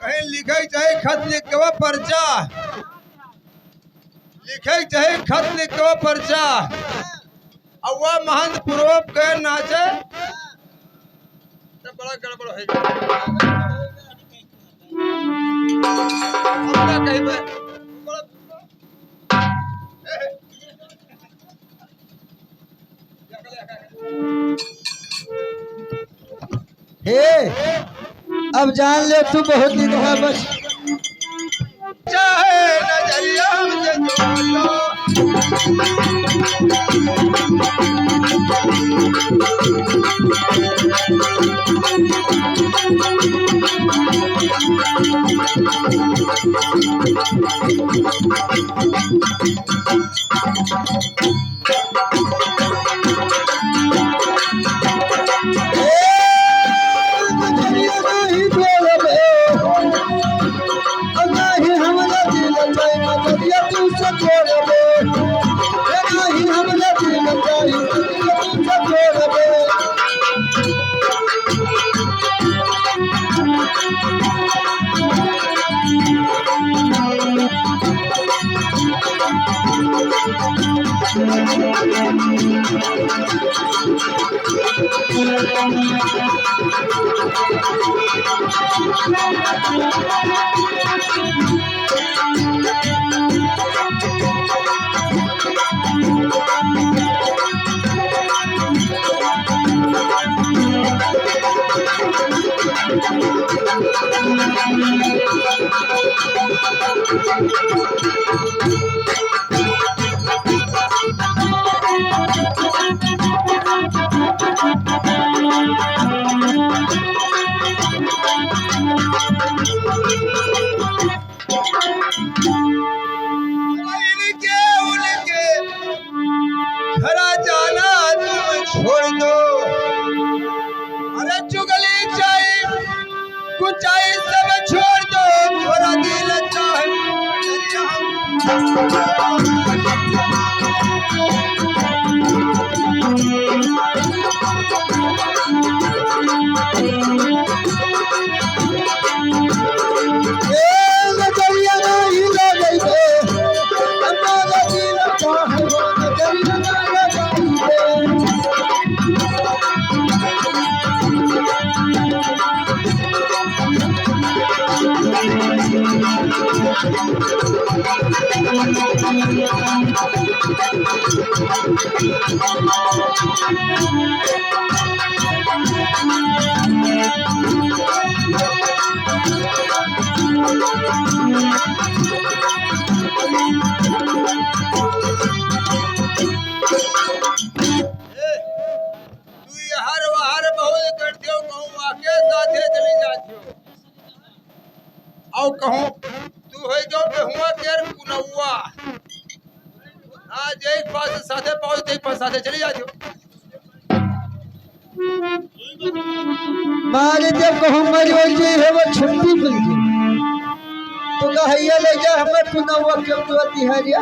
कहीं लिखे चाहे खत लिख के पर्चा लिखे चाहे खत लिख के पर्चा और वह महंत पूर्वक गए नाचे तो बड़ा गड़बड़ है कहीं पे हे अब जान ले तू बहुत दिन हुआ बस चाहे नजरिया से घरा जाना तुम छोड़ दो। अरे चुगली चाहिए कुछ चाहिए सब छोड़ दो। थोड़ा दिल और कहूं तू है जो हुआ तेर कुनौवा आज एक पास साथे पहुंच एक पास साथे चली जाती हो। मारे जब कहूं मर होई है वो छुट्टी खुल गई तो कहैया ले जा हमर कुनौवा क्यों तो तिहरिया